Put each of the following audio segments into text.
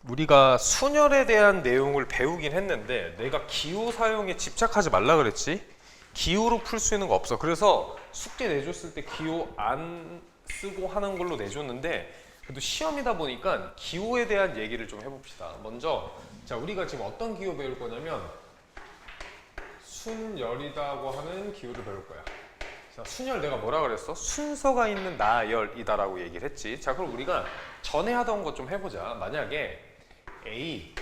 우리가 순열에 대한 내용을 배우긴 했는데 내가 기호 사용에 집착하지 말라 그랬지? 기호로 풀 수 있는 거 없어. 그래서 숙제 내줬을 때 기호 안 쓰고 하는 걸로 내줬는데 그래도 시험이다 보니까 기호에 대한 얘기를 좀 해봅시다. 먼저 자 우리가 지금 어떤 기호 배울 거냐면 순열이라고 하는 기호를 배울 거야. 자, 순열 내가 뭐라 그랬어? 순서가 있는 나열이다라고 얘기를 했지. 자 그럼 우리가 전에 하던 것 좀 해보자. 만약에 A,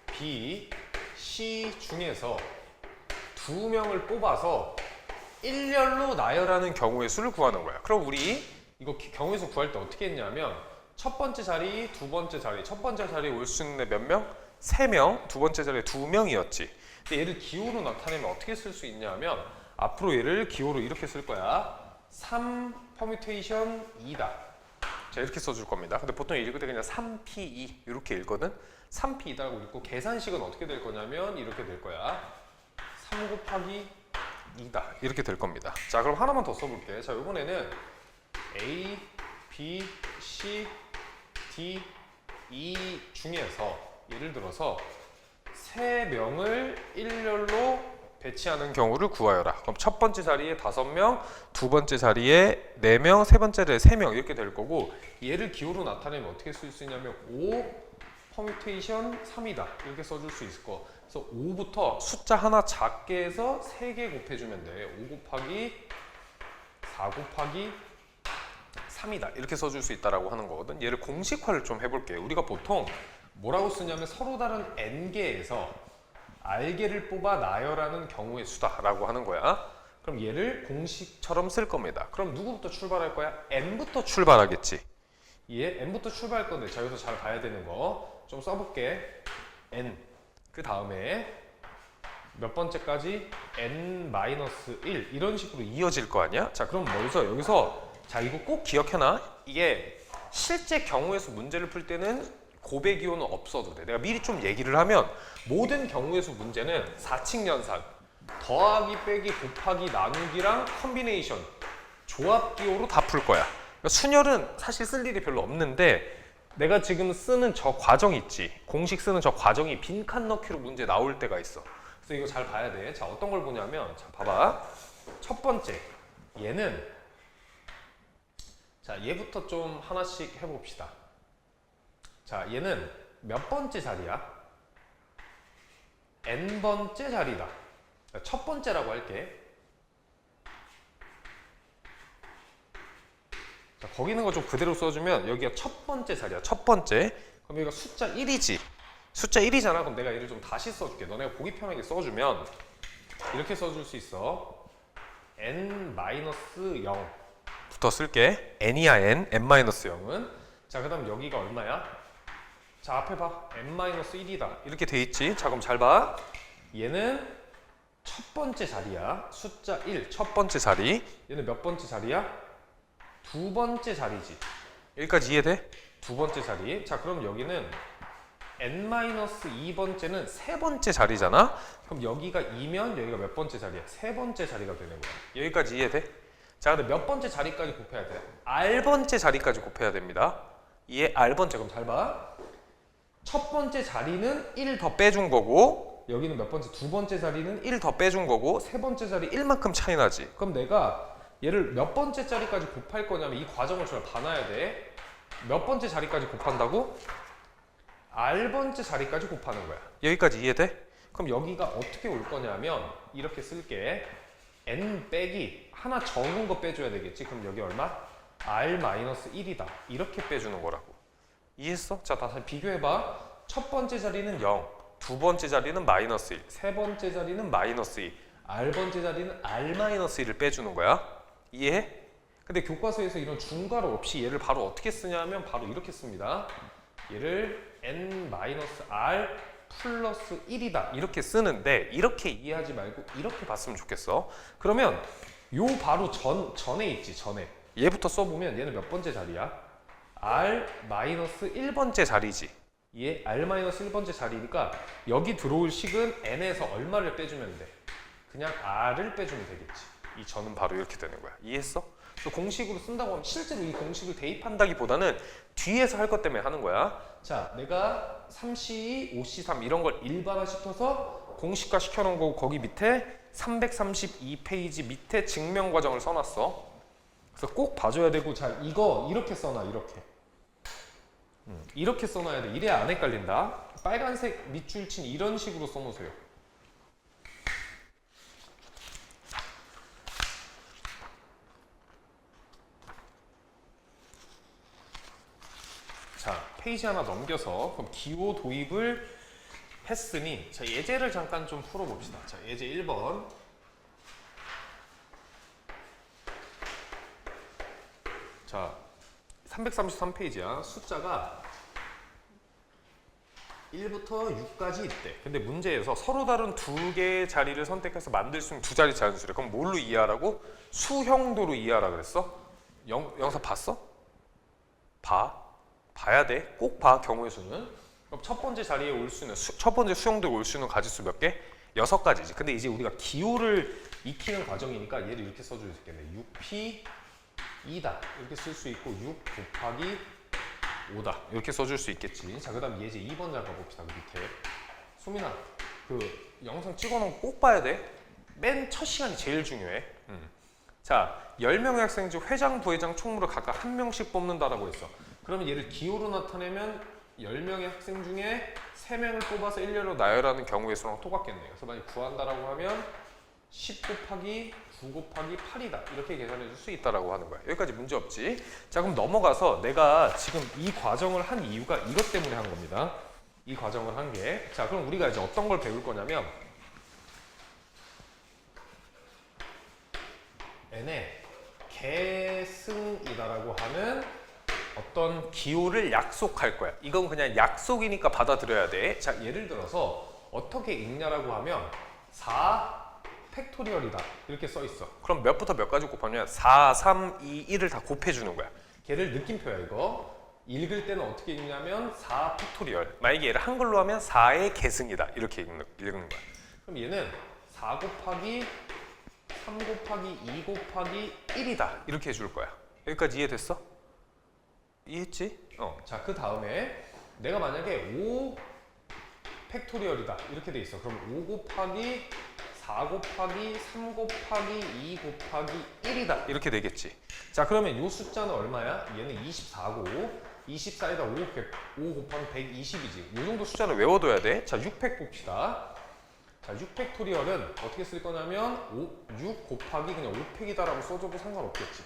B, C 중에서 두 명을 뽑아서 일렬로 나열하는 경우의 수를 구하는 거야. 그럼 우리 이거 경우의 수 구할 때 어떻게 했냐면 첫 번째 자리, 두 번째 자리, 첫 번째 자리에 올 수 있는 몇 명? 3명, 두 번째 자리에 2명이었지. 근데 얘를 기호로 나타내면 어떻게 쓸 수 있냐면 앞으로 얘를 기호로 이렇게 쓸 거야. 3 퍼뮤테이션 2다. 자 이렇게 써줄 겁니다. 근데 보통 읽을 때 그냥 3P2 이렇게 읽거든. 3P2라고 읽고 계산식은 어떻게 될 거냐면 이렇게 될 거야. 3 곱하기 2다. 이렇게 될 겁니다. 자 그럼 하나만 더 써볼게. 자 이번에는 A, B, C, D, E 중에서 예를 들어서 3명을 일렬로 배치하는 경우를 구하여라. 그럼 첫 번째 자리에 5명, 두 번째 자리에 4명, 세 번째 자리에 3명 이렇게 될 거고 얘를 기호로 나타내면 어떻게 쓸 수 있냐면 5 퍼뮤테이션 3이다. 이렇게 써줄 수 있을 거. 그래서 5부터 숫자 하나 작게 해서 3개 곱해주면 돼. 5 곱하기 4 곱하기 3이다. 이렇게 써줄 수 있다라고 하는 거거든. 얘를 공식화를 좀 해볼게. 우리가 보통 뭐라고 쓰냐면 서로 다른 n개에서 r개를 뽑아 나열하는 경우의 수다라고 하는 거야. 그럼 얘를 공식처럼 쓸 겁니다. 그럼 누구부터 출발할 거야? n부터 출발하겠지. 얘 n부터 출발할 건데 자 여기서 잘 봐야 되는 거 좀 써볼게. n 그 다음에 몇 번째까지 n-1 이런 식으로 이어질 거 아니야? 자 그럼 여기서 자 이거 꼭 기억해놔. 이게 실제 경우에서 문제를 풀 때는 고배 기호는 없어도 돼. 내가 미리 좀 얘기를 하면 모든 경우에서 문제는 4칙 연산 더하기 빼기 곱하기 나누기랑 컨비네이션 조합 기호로 다 풀 거야. 그러니까 순열은 사실 쓸 일이 별로 없는데 내가 지금 쓰는 저 과정 있지. 공식 쓰는 저 과정이 빈칸 넣기로 문제 나올 때가 있어. 그래서 이거 잘 봐야 돼. 자 어떤 걸 보냐면 자 봐봐. 첫 번째 얘는 자 얘부터 좀 하나씩 해봅시다. 자 얘는 몇 번째 자리야? n번째 자리다. 첫 번째라고 할게. 자, 거기 있는 거 좀 그대로 써주면 여기가 첫 번째 자리야. 첫 번째. 그럼 여기가 숫자 1이지. 숫자 1이잖아. 그럼 내가 얘를 좀 다시 써줄게. 너네가 보기 편하게 써주면 이렇게 써줄 수 있어. n-0 부터 쓸게. n이야 n. n-0은. 자, 그 다음 여기가 얼마야? 자, 앞에 봐. n-1이다. 이렇게 돼 있지. 자, 그럼 잘 봐. 얘는 첫 번째 자리야. 숫자 1. 첫 번째 자리. 얘는 몇 번째 자리야? 두 번째 자리지. 여기까지 이해돼? 두 번째 자리. 자, 그럼 여기는 n-2번째는 세 번째 자리잖아? 그럼 여기가 2면 여기가 몇 번째 자리야? 세 번째 자리가 되는 거야. 여기까지 이해돼? 자, 근데 몇 번째 자리까지 곱해야 돼? r번째 자리까지 곱해야 됩니다. 이해? r번째. 그럼 잘 봐. 첫 번째 자리는 1 더 빼준 거고 여기는 몇 번째? 두 번째 자리는 1 더 빼준 거고 세 번째 자리 1만큼 차이 나지. 그럼 내가 얘를 몇 번째 자리까지 곱할 거냐면 이 과정을 잘 봐놔야 돼. 몇 번째 자리까지 곱한다고? r번째 자리까지 곱하는 거야. 여기까지 이해돼? 그럼 여기가 어떻게 올 거냐면 이렇게 쓸게. n 빼기 하나 적은 거 빼줘야 되겠지. 그럼 여기 얼마? r-1이다. 이렇게 빼주는 거라고. 이해했어? 자, 다시 비교해봐. 첫 번째 자리는 0, 두 번째 자리는 -1, 세 번째 자리는 -2, r번째 자리는 r-1을 빼주는 거야. 이해해? 근데 교과서에서 이런 중괄호 없이 얘를 바로 어떻게 쓰냐면 바로 이렇게 씁니다. 얘를 n-r 플러스 1이다. 이렇게 쓰는데 이렇게 이해하지 말고 이렇게 봤으면 좋겠어. 그러면 요 바로 전에 있지. 전에. 얘부터 써보면 얘는 몇 번째 자리야? r-1번째 자리지. 얘 r-1번째 자리니까 여기 들어올 식은 n에서 얼마를 빼주면 돼? 그냥 r을 빼주면 되겠지. 이 전은 바로 이렇게 되는 거야. 이해했어? 그래서 공식으로 쓴다고 하면 실제로 이 공식을 대입한다기보다는 뒤에서 할 것 때문에 하는 거야. 자, 내가 3C2, 5C3 이런 걸 일반화시켜서 공식화 시켜놓은 거고 거기 밑에 332페이지 밑에 증명 과정을 써놨어. 그래서 꼭 봐줘야 되고, 자, 이거 이렇게 써놔. 이렇게 써놔야 돼. 이래야 안 헷갈린다. 빨간색 밑줄 친 이런 식으로 써놓으세요. 자, 페이지 하나 넘겨서 그럼 기호 도입을 했으니, 자, 예제를 잠깐 좀 풀어봅시다. 자, 예제 1번. 자, 333페이지야. 숫자가 1부터 6까지 있대. 근데 문제에서 서로 다른 두 개의 자리를 선택해서 만들 수 있는 두 자리 자연수래. 그럼 뭘로 이해하라고? 수형도로 이해하라 그랬어? 영상 봤어? 봐야 돼. 꼭 봐. 경우의 수는. 그럼 첫 번째 자리에 올 수는 첫 번째 수형도에 올 수 있는 가지수 몇 개? 6가지지. 근데 이제 우리가 기호를 익히는 과정이니까 얘를 이렇게 써줄 수 있겠네. 6P 2다 이렇게 쓸 수 있고 6 곱하기 5다 이렇게 써줄 수 있겠지. 자, 그 다음 예제 2번 잠깐 봅시다. 그 밑에 소민아, 그 영상 찍어놓은 거 꼭 봐야 돼. 맨 첫 시간이 제일 중요해. 자, 10명의 학생 중 회장, 부회장, 총무를 각각 1명씩 뽑는다라고 했어. 그러면 얘를 기호로 나타내면 10명의 학생 중에 3명을 뽑아서 1렬로 나열하는 경우의 수랑 똑같겠네요. 그래서 만약 구한다라고 하면 10 곱하기 9 곱하기 8이다 이렇게 계산해 줄 수 있다라고 하는 거야. 여기까지 문제 없지. 자, 그럼 넘어가서 내가 지금 이 과정을 한 이유가 이것 때문에 한 겁니다. 이 과정을 한 게. 자, 그럼 우리가 이제 어떤 걸 배울 거냐면 n의 계승이다라고 하는 어떤 기호를 약속할 거야. 이건 그냥 약속이니까 받아들여야 돼. 자, 예를 들어서 어떻게 읽냐라고 하면 4 팩토리얼이다 이렇게 써 있어. 그럼 몇부터 몇까지 곱하면 4, 3, 2, 1을 다 곱해주는 거야. 걔를 느낌표야. 이거 읽을 때는 어떻게 읽냐면 4 팩토리얼. 만약에 얘를 한글로 하면 4의 계승이다 이렇게 읽는 거야. 그럼 얘는 4 곱하기 3 곱하기 2 곱하기 1이다 이렇게 해줄 거야. 여기까지 이해됐어? 이해했지? 자, 그 다음에 내가 만약에 5 팩토리얼이다 이렇게 돼 있어. 그럼 5 곱하기 4 곱하기 3 곱하기 2 곱하기 1이다 이렇게 되겠지. 자, 그러면 이 숫자는 얼마야? 얘는 24고 24에다 5 곱하면 120이지. 이 정도 숫자는 외워둬야 돼. 자, 6팩 봅시다. 자, 6팩토리얼은 어떻게 쓸 거냐면 6 곱하기 그냥 5팩이다라고 써줘도 상관없겠지.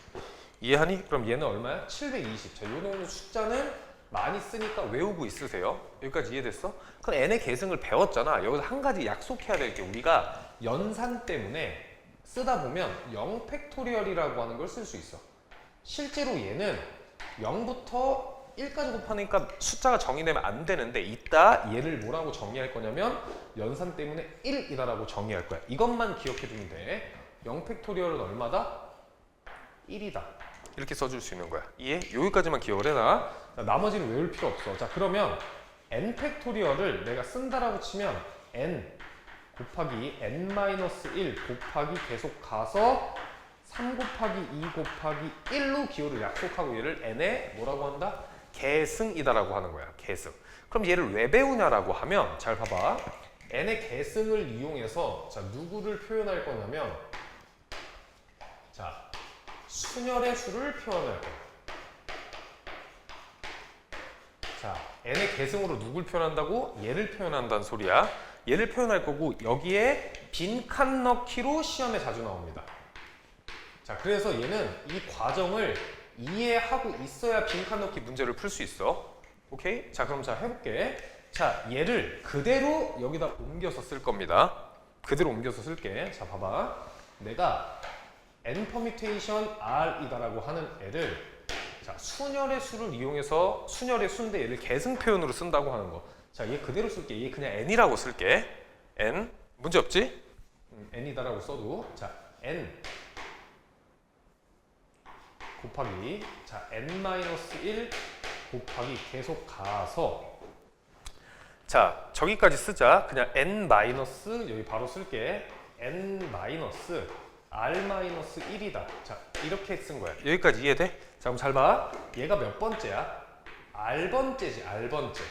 이해하니? 그럼 얘는 얼마야? 720. 자, 요 정도 숫자는 많이 쓰니까 외우고 있으세요. 여기까지 이해됐어? 그럼 n의 계승을 배웠잖아. 여기서 한 가지 약속해야 될 게, 우리가 연산 때문에 쓰다 보면 0 팩토리얼이라고 하는 걸 쓸 수 있어. 실제로 얘는 0부터 1까지 곱하니까 숫자가 정의되면 안 되는데, 이따 얘를 뭐라고 정의할 거냐면 연산 때문에 1이다라고 정의할 거야. 이것만 기억해 두면 돼. 0 팩토리얼은 얼마다? 1이다. 이렇게 써줄 수 있는 거야. 이해? 여기까지만 기억을 해놔. 자, 나머지는 외울 필요 없어. 자, 그러면 n 팩토리얼을 내가 쓴다라고 치면 n 곱하기 n-1 곱하기 계속 가서 3 곱하기 2 곱하기 1로 기호를 약속하고 얘를 n의 뭐라고 한다? 계승이다라고 하는 거야. 계승. 그럼 얘를 왜 배우냐라고 하면, 잘 봐봐. n의 계승을 이용해서 자, 누구를 표현할 거냐면, 자, 순열의 수를 표현할 거야. 자, n의 계승으로 누굴 표현한다고? 얘를 표현한다는 소리야. 얘를 표현할 거고, 여기에 빈칸 넣기로 시험에 자주 나옵니다. 자, 그래서 얘는 이 과정을 이해하고 있어야 빈칸 넣기 문제를 풀 수 있어. 오케이? 자, 그럼 자, 해볼게. 자, 얘를 그대로 여기다 옮겨서 쓸 겁니다. 그대로 옮겨서 쓸게. 자, 봐봐. 내가 n 퍼뮤테이션 r이다라고 하는 애를, 자, 순열의 수를 이용해서, 순열의 수인데 얘를 계승 표현으로 쓴다고 하는 거. 자, 얘 그대로 쓸게. 얘 그냥 n이라고 쓸게. n. 문제 없지? n이다라고 써도. 자, n 곱하기, 자, n-1 곱하기 계속 가서, 자, 저기까지 쓰자. 그냥 n- 여기 바로 쓸게. n- R-1이다. 자, 이렇게 쓴 거야. 여기까지 이해돼? 자, 그럼 잘 봐. 얘가 몇 번째야? R번째지, R번째.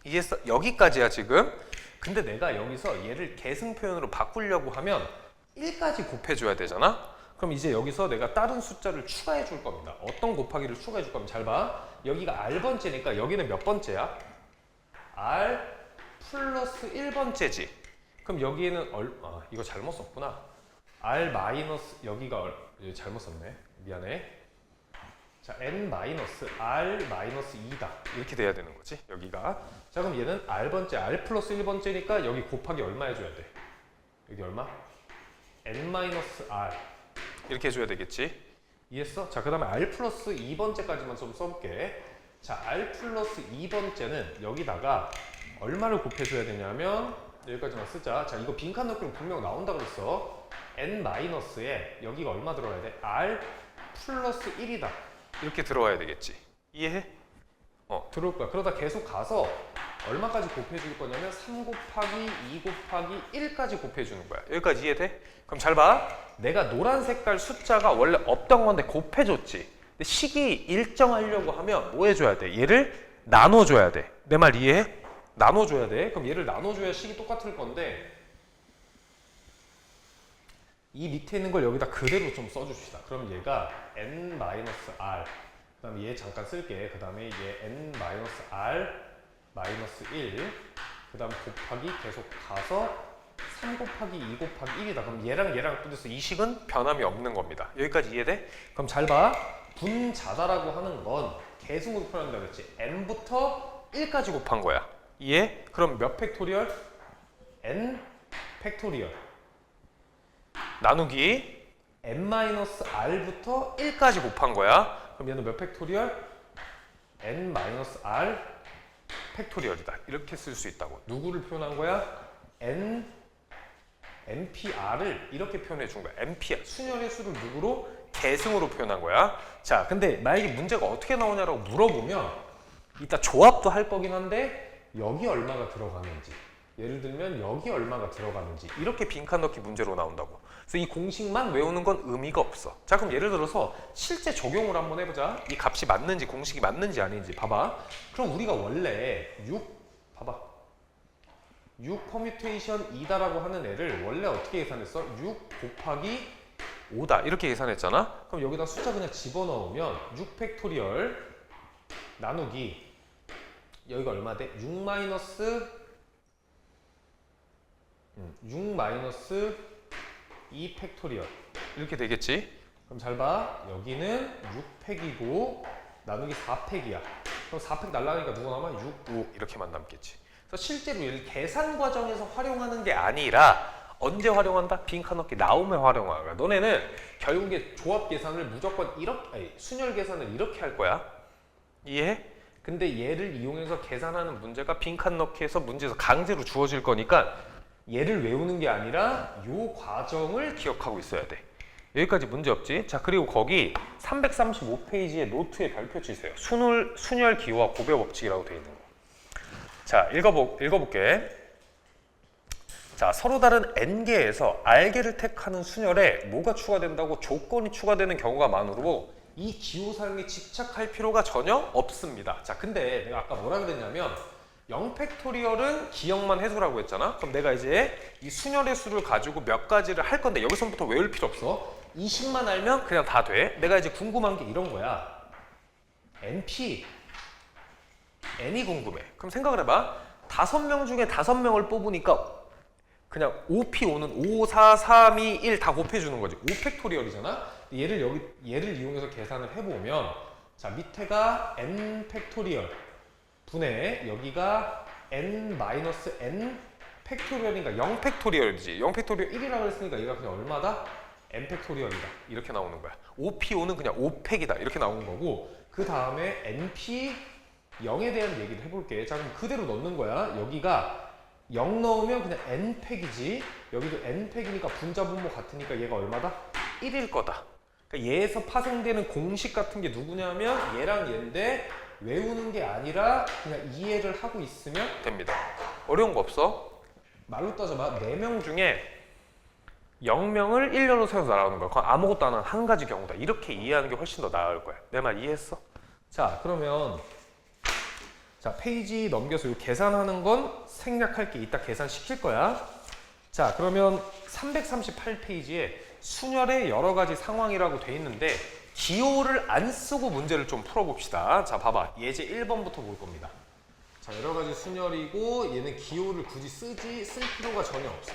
이해했어? 여기까지야, 지금. 근데 내가 여기서 얘를 계승 표현으로 바꾸려고 하면 1까지 곱해줘야 되잖아? 그럼 이제 여기서 내가 다른 숫자를 추가해 줄 겁니다. 어떤 곱하기를 추가해 줄 거면 잘 봐. 여기가 R번째니까 여기는 몇 번째야? R 플러스 1번째지. 그럼 여기에는 이거 잘못 썼구나. R 마이너스 여기가 잘못 썼네. 미안해. 자, N 마이너스 R 마이너스 2다. 이렇게 돼야 되는 거지. 여기가. 자, 그럼 얘는 R번째, R 플러스 1번째니까 여기 곱하기 얼마 해줘야 돼? 여기 얼마? N 마이너스 R. 이렇게 해줘야 되겠지. 이해했어? 자, 그 다음에 R 플러스 2번째까지만 좀 써볼게. 자, R 플러스 2번째는 여기다가 얼마를 곱해줘야 되냐면 여기까지만 쓰자. 자, 이거 빈칸 넣기로 분명 나온다 그랬어. N 마이너스에 여기가 얼마 들어가야 돼? R 플러스 1이다. 이렇게 들어와야 되겠지. 이해해? 들어올 거야. 그러다 계속 가서 얼마까지 곱해줄 거냐면 3 곱하기 2 곱하기 1까지 곱해주는 거야. 여기까지 이해돼? 그럼 잘 봐. 내가 노란 색깔 숫자가 원래 없던 건데 곱해줬지. 근데 식이 일정하려고 하면 뭐 해줘야 돼? 얘를 나눠줘야 돼. 내 말 이해해? 나눠줘야 돼. 그럼 얘를 나눠줘야 식이 똑같을 건데 이 밑에 있는 걸 여기다 그대로 좀 써줍시다. 그럼 얘가 N-R 그 다음에 얘 잠깐 쓸게. 그 다음에 얘 N-R 마이너스 1 그 다음 곱하기 계속 가서 3 곱하기 2 곱하기 1이다. 그럼 얘랑 얘랑 뿌려서 이 식은 변함이 없는 겁니다. 여기까지 이해돼? 그럼 잘 봐. 분자다라고 하는 건 계승으로 표현한다고 했지. N부터 1까지 곱한 거야. 이해? 그럼 몇 팩토리얼? N 팩토리얼 나누기 N-R부터 1까지 곱한 거야. 그럼 얘는 몇 팩토리얼? N-R 팩토리얼이다. 이렇게 쓸 수 있다고. 누구를 표현한 거야? NPR을 이렇게 표현해 준 거야. NPR, 순열의 수를 누구로? 계승으로 표현한 거야. 자, 근데 만약에 문제가 어떻게 나오냐라고 물어보면 이따 조합도 할 거긴 한데 여기 얼마가 들어가는지, 예를 들면 여기 얼마가 들어가는지 이렇게 빈칸 넣기 문제로 나온다고. 그래서 이 공식만 외우는 건 의미가 없어. 자, 그럼 예를 들어서 실제 적용을 한번 해보자. 이 값이 맞는지 공식이 맞는지 아닌지 봐봐. 그럼 우리가 원래 6 퍼뮤테이션 2다라고 하는 애를 원래 어떻게 계산했어? 6 곱하기 5다 이렇게 계산했잖아. 그럼 여기다 숫자 그냥 집어넣으면 6 팩토리얼 나누기 여기가 얼마 돼? 6 마이너스 2 팩토리얼 이렇게 되겠지? 그럼 잘 봐. 여기는 6팩이고 나누기 4팩이야. 그럼 4팩 날라가니까 누가 남아? 6, 5 이렇게만 남겠지. 그래서 실제로 얘를 계산 과정에서 활용하는 게 아니라 언제 활용한다? 빈칸 넣기 나오면 활용하는. 너네는 결국에 조합 계산을 무조건 이렇게, 순열 계산을 이렇게 할 거야. 이해해? 근데 얘를 이용해서 계산하는 문제가 빈칸 넣기에서 문제에서 강제로 주어질 거니까 얘를 외우는 게 아니라 요 과정을 기억하고 있어야 돼. 여기까지 문제 없지? 자, 그리고 거기 335페이지의 노트에 별표 치세요. 순열 기호와 고배 법칙이라고 되어 있는 거. 자, 읽어볼게. 자, 서로 다른 n개에서 r개를 택하는 순열에 뭐가 추가된다고? 조건이 추가되는 경우가 많으므로 이 기호 사용에 집착할 필요가 전혀 없습니다. 자, 근데 내가 아까 뭐라 그랬냐면 0팩토리얼은 기억만 해소라고 했잖아. 그럼 내가 이제 이 순열의 수를 가지고 몇 가지를 할 건데 여기서부터 외울 필요 없어. 20만 알면 그냥 다 돼. 내가 이제 궁금한 게 이런 거야. n이 궁금해. 그럼 생각을 해봐. 5명 중에 5명을 뽑으니까 그냥 5P5는 5, 4, 3, 2, 1 다 곱해주는 거지. 5팩토리얼이잖아. 얘를 이용해서 계산을 해보면 자, 밑에가 n 팩토리얼 분의 여기가 n-n 팩토리얼이니까 0 팩토리얼이지. 0 팩토리얼 1이라고 했으니까 얘가 그냥 얼마다? n 팩토리얼이다. 이렇게 나오는 거야. 5P5는 그냥 5팩이다. 이렇게 나오는 거고 그 다음에 nP 0에 대한 얘기를 해볼게. 자, 그럼 그대로 넣는 거야. 여기가 0 넣으면 그냥 n팩이지. 여기도 n팩이니까 분자 분모 같으니까 얘가 얼마다? 1일 거다. 그러니까 얘에서 파생되는 공식 같은 게 누구냐면 얘랑 얘인데 외우는 게 아니라 그냥 이해를 하고 있으면 됩니다. 어려운 거 없어? 말로 따져봐. 4명 중에 영명을 일렬로 세워서 나오는 거야. 그건 아무것도 안 하는 한 가지 경우다. 이렇게 이해하는 게 훨씬 더 나을 거야. 내 말 이해했어? 자, 그러면 자, 페이지 넘겨서 이 계산하는 건 생략할 게 이따 계산시킬 거야. 자, 그러면 338페이지에 순열의 여러 가지 상황이라고 돼 있는데 기호를 안 쓰고 문제를 좀 풀어봅시다. 자, 봐봐. 예제 1번부터 볼 겁니다. 자, 여러 가지 순열이고 얘는 기호를 굳이 쓸 필요가 전혀 없어.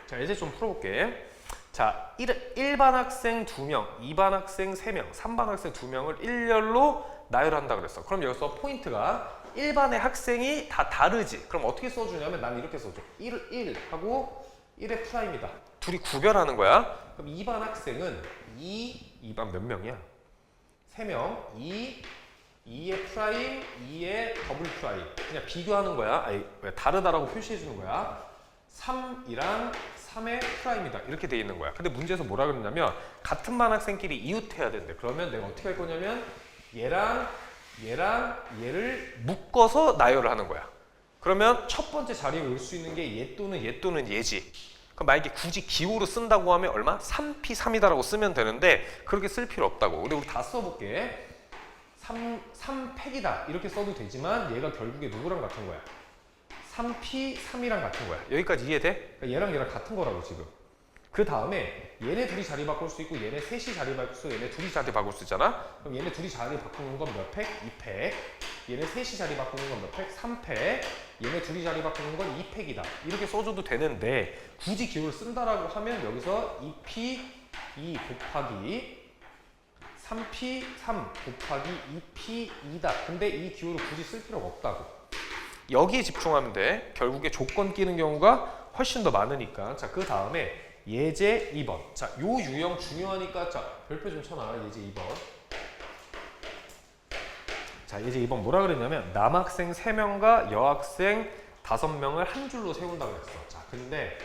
자, 예제 좀 풀어볼게. 자, 1반 학생 2명, 2반 학생 3명, 3반 학생 2명을 일렬로 나열한다 그랬어. 그럼 여기서 포인트가 1반의 학생이 다 다르지. 그럼 어떻게 써주냐면 나는 이렇게 써줘. 1 하고 1의 프라임이다. 둘이 구별하는 거야. 그럼 2반 학생은 2반 몇 명이야? 3명, 2의 프라임, 2의 더블 프라임. 그냥 비교하는 거야. 아니, 왜 다르다라고 표시해 주는 거야. 3이랑 3의 프라임이다. 이렇게 돼 있는 거야. 근데 문제에서 뭐라 그랬냐면 같은 반 학생끼리 이웃해야 된대. 그러면 내가 어떻게 할 거냐면 얘랑 얘를 묶어서 나열을 하는 거야. 그러면 첫 번째 자리에 올 수 있는 게 얘 또는 얘지. 그럼 만약에 굳이 기호로 쓴다고 하면 얼마? 3p3이다라고 쓰면 되는데 그렇게 쓸 필요 없다고. 근데 우리 다 써볼게. 3팩이다 이렇게 써도 되지만 얘가 결국에 누구랑 같은 거야? 3p3이랑 같은 거야. 여기까지 이해돼? 그러니까 얘랑 같은 거라고 지금. 그 다음에 얘네 둘이 자리 바꿀 수 있고 얘네 셋이 자리 바꿀 수 있고 얘네 둘이 자리 바꿀 수 있잖아. 그럼 얘네 둘이 자리 바꾸는 건 몇 팩? 2팩. 얘네 셋이 자리 바꾸는 건 몇 팩? 3팩. 얘네 둘이 자리 바꾸는 건 2팩이다. 이렇게 써줘도 되는데 굳이 기호를 쓴다라고 하면 여기서 2p2 곱하기 3p3 곱하기 2p2다. 근데 이 기호를 굳이 쓸 필요가 없다고. 여기에 집중하면 돼. 결국에 조건 끼는 경우가 훨씬 더 많으니까. 자, 그 다음에 예제 2번. 자, 요 유형 중요하니까 자, 별표 좀 쳐놔. 예제 2번. 자, 예제 2번 뭐라 그랬냐면 남학생 3명과 여학생 5명을 한 줄로 세운다 그랬어. 자, 근데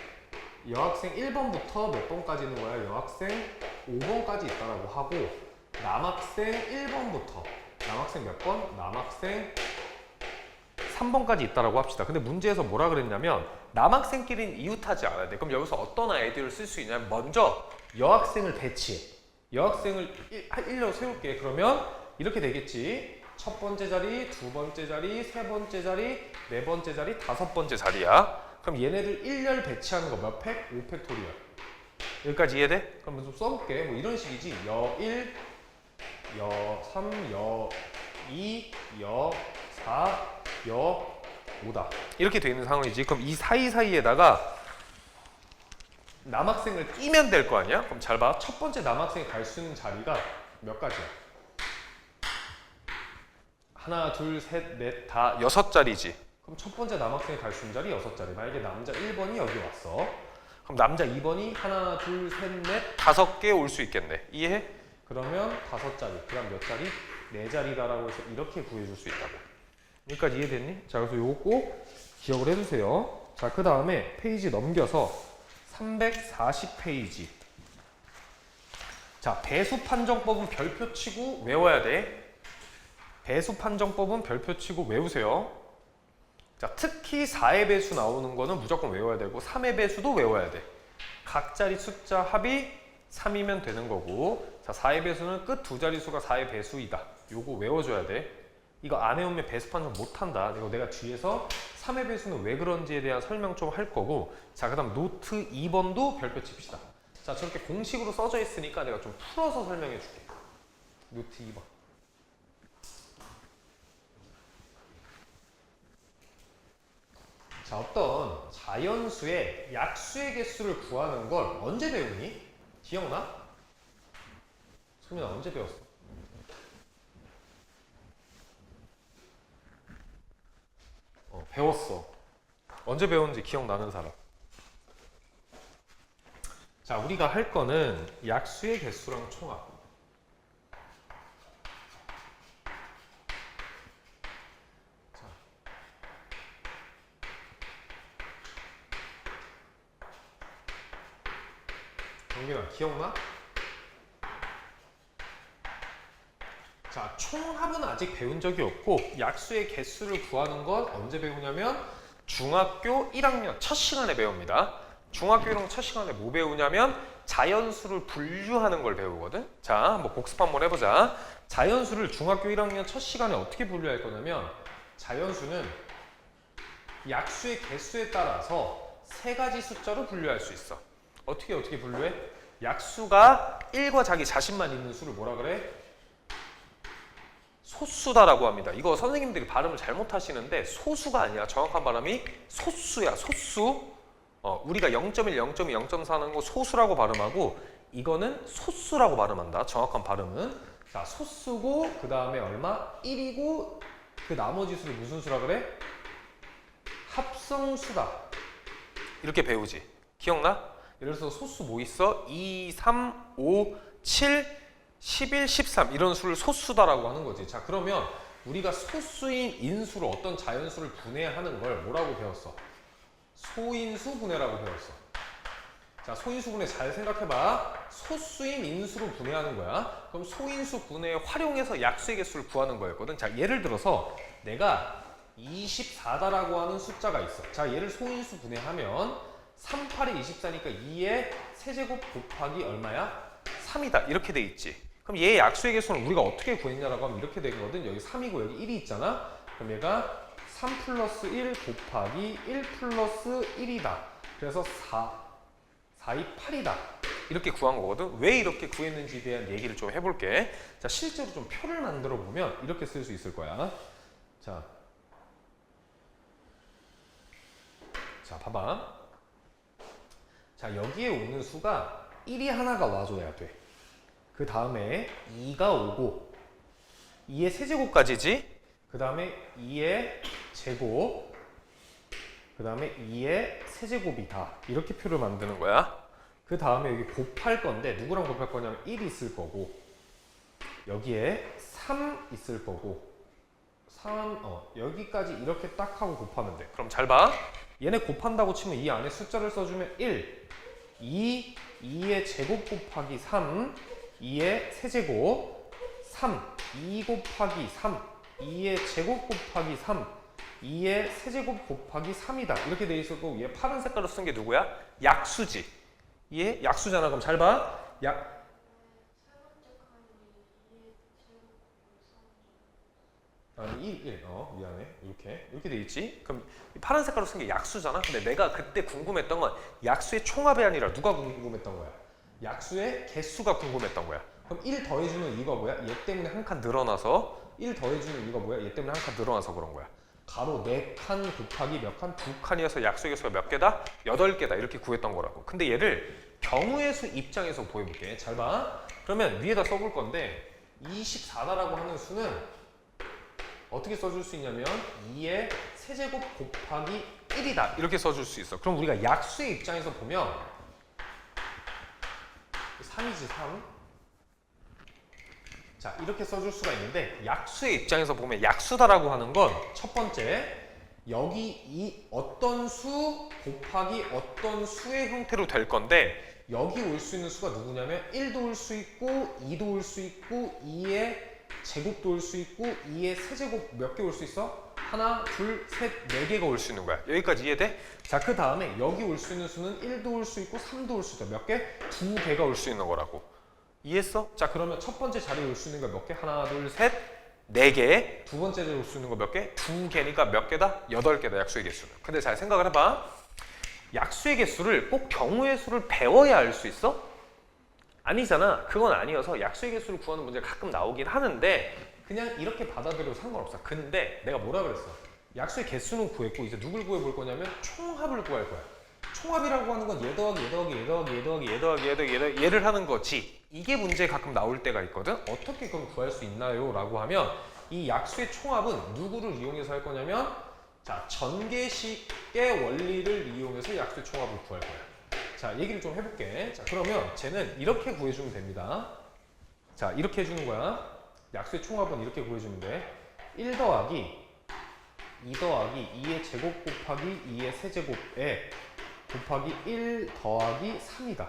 여학생 1번부터 몇 번까지 있는 거야? 여학생 5번까지 있다라고 하고 남학생 1번부터 남학생 몇 번? 남학생 3번까지 있다라고 합시다. 근데 문제에서 뭐라 그랬냐면 남학생끼리는 이웃하지 않아야 돼. 그럼 여기서 어떤 아이디어를 쓸 수 있냐면 먼저 여학생을 배치해. 여학생을 일렬로 세울게. 그러면 이렇게 되겠지. 첫 번째 자리, 두 번째 자리, 세 번째 자리, 네 번째 자리, 다섯 번째 자리야. 그럼 얘네들 일렬 배치하는 거 몇 팩? 5팩토리얼. 여기까지 이해돼? 그럼 좀 써볼게. 뭐 이런 식이지. 여 1, 여 3, 여 2, 여 4, 여 5다. 이렇게 돼 있는 상황이지. 그럼 이 사이사이에다가 남학생을 끼면 될 거 아니야? 그럼 잘 봐. 첫 번째 남학생이 갈 수 있는 자리가 몇 가지야? 하나, 둘, 셋, 넷, 다 6자리지. 그럼 첫 번째 남학생이 갈 수 있는 자리 6자리. 만약에 남자 1번이 여기 왔어. 그럼 남자 2번이 하나, 둘, 셋, 넷, 5개 올 수 있겠네. 이해해? 그러면 5자리. 그 다음 몇 자리? 4자리다라고 해서 이렇게 구해줄 수 있다고. 여기까지 이해됐니? 자, 그래서 요거 꼭 기억을 해주세요. 자, 그 다음에 페이지 넘겨서 340페이지. 자, 배수 판정법은 별표 치고 외워야 돼. 배수 판정법은 별표 치고 외우세요. 자, 특히 4의 배수 나오는 거는 무조건 외워야 되고 3의 배수도 외워야 돼. 각 자리 숫자 합이 3이면 되는 거고, 자, 4의 배수는 끝 두 자릿수가 4의 배수이다. 요거 외워줘야 돼. 이거 안 외우면 배수 판정 못한다. 이거 내가 뒤에서 3의 배수는 왜 그런지에 대한 설명 좀 할 거고, 자, 그 다음 노트 2번도 별표 칩시다. 자, 저렇게 공식으로 써져 있으니까 내가 좀 풀어서 설명해 줄게. 노트 2번. 자, 어떤 자연수의 약수의 개수를 구하는 걸 언제 배우니? 기억나? 소민아, 언제 배웠어? 배웠어. 언제 배웠는지 기억나는 사람? 자, 우리가 할 거는 약수의 개수랑 총합. 자, 정민아, 기억나? 자, 총합은 아직 배운 적이 없고 약수의 개수를 구하는 건 언제 배우냐면 중학교 1학년 첫 시간에 배웁니다. 중학교 1학년 첫 시간에 뭐 배우냐면 자연수를 분류하는 걸 배우거든. 자, 한번 복습 한번 해보자. 자연수를 중학교 1학년 첫 시간에 어떻게 분류할 거냐면 자연수는 약수의 개수에 따라서 세 가지 숫자로 분류할 수 있어. 어떻게 분류해? 약수가 1과 자기 자신만 있는 수를 뭐라 그래? 소수다라고 합니다. 이거 선생님들이 발음을 잘못하시는데 소수가 아니야. 정확한 발음이 소수야. 소수. 우리가 0.1, 0.2, 0.4는 거 소수라고 발음하고 이거는 소수라고 발음한다. 정확한 발음은. 자, 소수고 그 다음에 얼마? 1이고 그 나머지 수를 무슨 수라 그래? 합성수다. 이렇게 배우지. 기억나? 예를 들어서 소수 뭐 있어? 2, 3, 5, 7, 11, 13 이런 수를 소수다라고 하는 거지. 자, 그러면 우리가 소수인 인수를 어떤 자연수를 분해하는 걸 뭐라고 배웠어? 소인수 분해라고 배웠어. 자, 소인수 분해 잘 생각해봐. 소수인 인수로 분해하는 거야. 그럼 소인수 분해 활용해서 약수의 개수를 구하는 거였거든. 자, 예를 들어서 내가 24다라고 하는 숫자가 있어. 자, 얘를 소인수 분해하면 3, 8이 24니까 2의 세제곱 곱하기 얼마야? 3이다. 이렇게 돼 있지. 그럼 얘의 약수의 개수는 우리가 어떻게 구했냐라고 하면 이렇게 되거든. 여기 3이고 여기 1이 있잖아. 그럼 얘가 3 플러스 1 곱하기 1 플러스 1이다. 그래서 4이 8이다. 이렇게 구한 거거든. 왜 이렇게 구했는지에 대한 얘기를 좀 해볼게. 자, 실제로 좀 표를 만들어 보면 이렇게 쓸 수 있을 거야. 자, 봐봐. 자, 여기에 오는 수가 1이 하나가 와줘야 돼. 그 다음에 2가 오고 2의 세제곱까지지. 그 다음에 2의 제곱, 그 다음에 2의 세제곱이다. 이렇게 표를 만드는 거야. 그 다음에 여기 곱할 건데 누구랑 곱할 거냐면 1 있을 거고 여기에 3 있을 거고 3, 여기까지 이렇게 딱 하고 곱하면 돼. 그럼 잘 봐. 얘네 곱한다고 치면 이 안에 숫자를 써주면 1, 2, 2의 제곱 곱하기 3, 2의 세제곱, 3, 2 곱하기 3, 2의 제곱 곱하기 3, 2의 세제곱 곱하기 3이다. 이렇게 돼 있을 거고 얘 파란 색깔로 쓴 게 누구야? 약수지. 얘 약수잖아. 그럼 잘 봐. 아니 1, 미안해. 이렇게 돼 있지. 그럼 파란 색깔로 쓴 게 약수잖아. 근데 내가 그때 궁금했던 건 약수의 총합이 아니라 누가 궁금했던 거야? 약수의 개수가 궁금했던 거야. 그럼 1 더해주는 이유가 뭐야? 얘 때문에 한 칸 늘어나서 1 더해주는 이유가 뭐야? 얘 때문에 한 칸 늘어나서 그런 거야. 가로 4칸 곱하기 몇 칸? 2칸이어서 약수의 개수가 몇 개다? 8개다. 이렇게 구했던 거라고. 근데 얘를 경우의 수 입장에서 보여볼게. 잘 봐. 그러면 위에다 써볼 건데 24다라고 하는 수는 어떻게 써줄 수 있냐면 2의 세제곱 곱하기 1이다. 이렇게 써줄 수 있어. 그럼 우리가 약수의 입장에서 보면 3이지 3. 자, 이렇게 써줄 수가 있는데 약수의 입장에서 보면 약수다라고 하는 건 첫 번째 여기 이 어떤 수 곱하기 어떤 수의 형태로 될 건데 여기 올 수 있는 수가 누구냐면 1도 올 수 있고 2도 올 수 있고 2의 제곱도 올 수 있고 2의 세제곱 몇 개 올 수 있어? 하나, 둘, 셋, 4개가 올 수 있는 거야. 여기까지 이해돼? 자, 그 다음에 여기 올 수 있는 수는 1도 올 수 있고 3도 올 수 있다. 몇 개? 2개가 올 수 있는 거라고. 이해했어? 자, 그러면 첫 번째 자리에 올 수 있는 거 몇 개? 하나, 둘, 셋, 4개. 두 번째 자리에 올 수 있는 거 몇 개? 2개니까 몇 개다? 8개다. 약수의 개수는. 근데 잘 생각을 해봐. 약수의 개수를 꼭 경우의 수를 배워야 알 수 있어? 아니잖아. 그건 아니어서 약수의 개수를 구하는 문제가 가끔 나오긴 하는데 그냥 이렇게 받아들여도 상관없어. 근데 내가 뭐라 그랬어? 약수의 개수는 구했고 이제 누굴 구해볼 거냐면 총합을 구할 거야. 총합이라고 하는 건 얘 더하기 얘 더하기 얘 더하기 얘 더하기 얘 더하기 얘 더하기 얘를 하는 거지. 이게 문제 가끔 나올 때가 있거든. 어떻게 그럼 구할 수 있나요? 라고 하면 이 약수의 총합은 누구를 이용해서 할 거냐면 자, 전개식의 원리를 이용해서 약수의 총합을 구할 거야. 자, 얘기를 좀 해볼게. 자, 그러면 쟤는 이렇게 구해주면 됩니다. 자, 이렇게 해주는 거야. 약수의 총합은 이렇게 구해주면 돼. 1 더하기 2 더하기 2의 제곱 곱하기 2의 세제곱에 곱하기 1 더하기 3이다.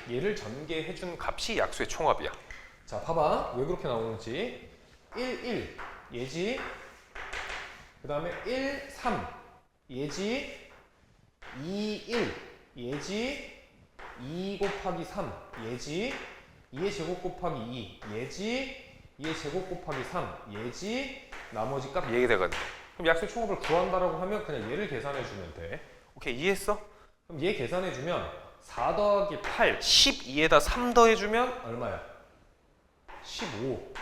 얘를 전개해준 값이 약수의 총합이야. 자, 봐봐. 왜 그렇게 나오는지. 1, 1 얘지. 그 다음에 1, 3 얘지. 2, 1 예지 2 곱하기 3 예지 2의 제곱 곱하기 2 예지 2의 제곱 곱하기 3 예지 나머지 값 얘기 되거든. 그럼 약수의 총합을 구한다라고 하면 그냥 얘를 계산해 주면 돼. 오케이, 이해했어? 그럼 얘 계산해 주면 4 더하기 8 12에다 3 더해 주면 얼마야? 15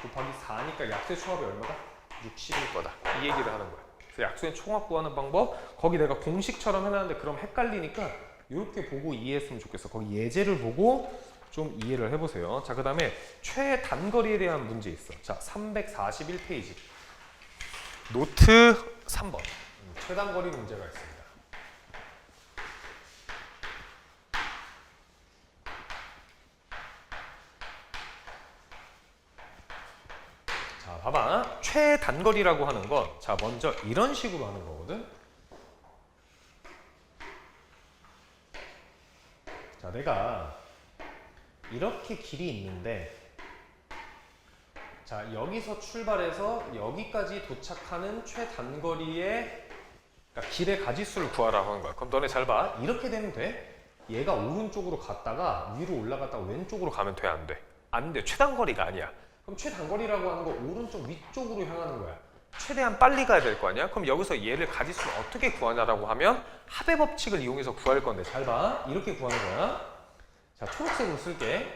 곱하기 4니까 약수의 총합이 얼마다? 60일 거다. 이 얘기를 하는 거야. 그래서 약수의 총합 구하는 방법, 거기 내가 공식처럼 해놨는데 그럼 헷갈리니까 이렇게 보고 이해했으면 좋겠어. 거기 예제를 보고 좀 이해를 해보세요. 자, 그 다음에 최단거리에 대한 문제 있어. 자, 341페이지 노트 3번 최단거리 문제가 있습니다. 자, 봐봐. 최단거리라고 하는 건, 자, 먼저 이런 식으로 하는 거거든. 자, 내가 이렇게 길이 있는데, 자, 여기서 출발해서 여기까지 도착하는 최단거리의, 그러니까 길의 가지수를 구하라고 하는 거야. 그럼 너네 잘 봐. 이렇게 되면 돼? 얘가 오른쪽으로 갔다가 위로 올라갔다가 왼쪽으로 가면 돼? 안 돼? 안 돼. 최단거리가 아니야. 그럼 최단거리라고 하는 거 오른쪽 위쪽으로 향하는 거야. 최대한 빨리 가야 될 거 아니야? 그럼 여기서 얘를 가지수를 어떻게 구하냐라고 하면 합의 법칙을 이용해서 구할 건데, 잘 봐. 이렇게 구하는 거야. 자, 초록색으로 쓸게.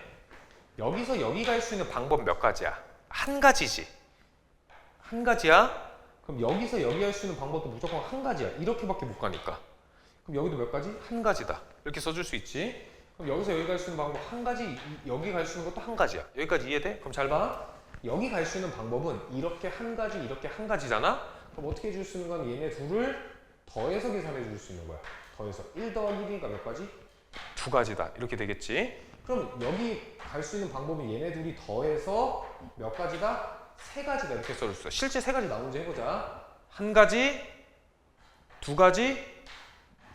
여기서 여기 갈 수 있는 방법 몇 가지야? 한 가지지. 한 가지야? 그럼 여기서 여기 갈 수 있는 방법도 무조건 한 가지야. 이렇게밖에 못 가니까. 그럼 여기도 몇 가지? 한 가지다. 이렇게 써줄 수 있지. 그럼 여기서 여기 갈 수 있는 방법 한 가지, 여기 갈 수 있는 것도 한 가지야. 여기까지 이해돼? 그럼 잘 봐. 여기 갈 수 있는 방법은 이렇게 한 가지, 이렇게 한 가지잖아? 그럼 어떻게 해줄 수 있는 건 얘네 둘을 더해서 계산해 줄 수 있는 거야. 더해서 1 더하기 1이니까 몇 가지? 두 가지다. 이렇게 되겠지. 그럼 여기 갈 수 있는 방법은 얘네 둘이 더해서 몇 가지다? 세 가지다. 이렇게 써줄 수 있어. 실제 세 가지 나오는지 해보자. 한 가지, 두 가지,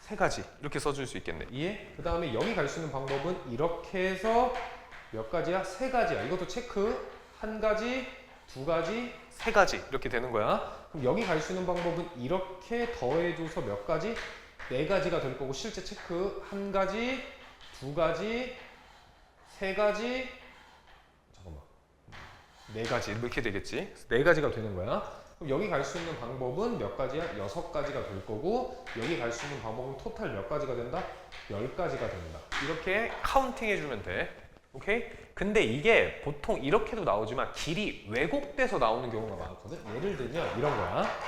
세 가지. 이렇게 써줄 수 있겠네. 이해? 그 다음에 여기 갈 수 있는 방법은 이렇게 해서 몇 가지야? 세 가지야. 이것도 체크. 한 가지, 두 가지, 세 가지. 이렇게 되는 거야. 그럼 여기 갈 수 있는 방법은 이렇게 더해줘서 몇 가지? 네 가지가 될 거고, 실제 체크. 한 가지, 두 가지, 세 가지, 잠깐만, 네 가지. 이렇게 되겠지. 네 가지가 되는 거야. 그럼 여기 갈 수 있는 방법은 몇 가지야? 6가지가 될 거고, 여기 갈 수 있는 방법은 토탈 몇 가지가 된다? 10가지가 된다. 이렇게 카운팅 해주면 돼. 오케이? 근데 이게 보통 이렇게도 나오지만 길이 왜곡돼서 나오는 경우가 많거든. 예를 들면 이런 거야.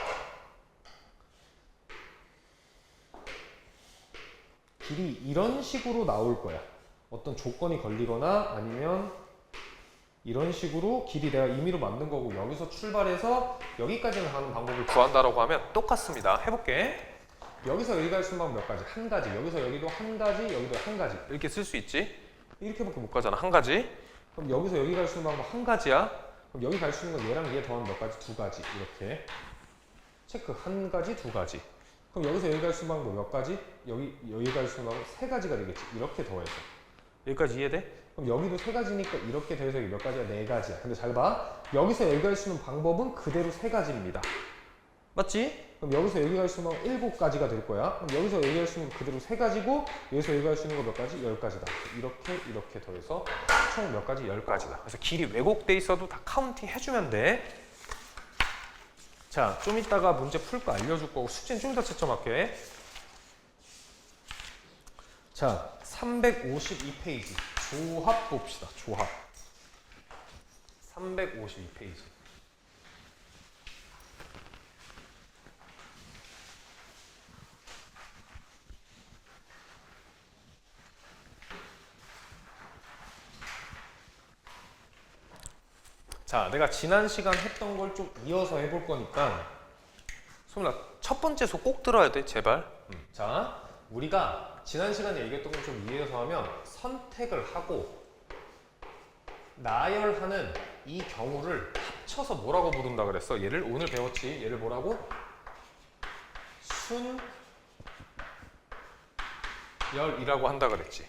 길이 이런 식으로 나올 거야. 어떤 조건이 걸리거나 아니면 이런 식으로 길이 내가 임의로 만든 거고, 여기서 출발해서 여기까지는 가는 방법을 구한다라고 하면 똑같습니다. 해볼게. 여기서 여기 갈 수 있는 방법 몇 가지? 한 가지. 여기서 여기도 한 가지, 여기도 한 가지. 이렇게 쓸 수 있지? 이렇게밖에 못 가잖아. 한 가지. 그럼 여기서 여기 갈 수 있는 방법 한 가지야. 그럼 여기 갈 수 있는 건 얘랑 얘 더하면 몇 가지? 두 가지. 이렇게. 체크. 한 가지, 두 가지. 그럼 여기서 여기 갈 수 있는 방법 몇 가지? 여기 갈 수 있는 방법 세 가지가 되겠지. 이렇게 더해서. 여기까지 이해돼? 그럼 여기도 세 가지니까 이렇게 더해서 몇 가지야? 네 가지야. 근데 잘 봐. 여기서 여기 갈 수 있는 방법은 그대로 세 가지입니다. 맞지? 그럼 여기서 여기 갈 수 있는 방법은 7가지가 될 거야. 그럼 여기서 여기 갈 수 있는 건 그대로 세 가지고, 여기서 여기 갈 수 있는 거 몇 가지? 10가지다. 이렇게 더해서 총 몇 가지? 10가지다. 그래서 길이 왜곡돼 있어도 다 카운팅 해주면 돼. 자, 좀 이따가 문제 풀 거 알려줄 거고, 숙제는 좀 이따 채점할게. 자, 352페이지. 조합 봅시다. 조합. 352페이지. 자, 내가 지난 시간 했던 걸 좀 이어서 해볼 거니까, 소민아, 첫 번째 수 꼭 들어야 돼, 제발. 자, 우리가 지난 시간에 얘기했던 걸 좀 이해해서 하면 선택을 하고 나열하는 이 경우를 합쳐서 뭐라고 부른다 그랬어? 얘를 오늘 배웠지? 얘를 뭐라고? 순열이라고 한다 그랬지.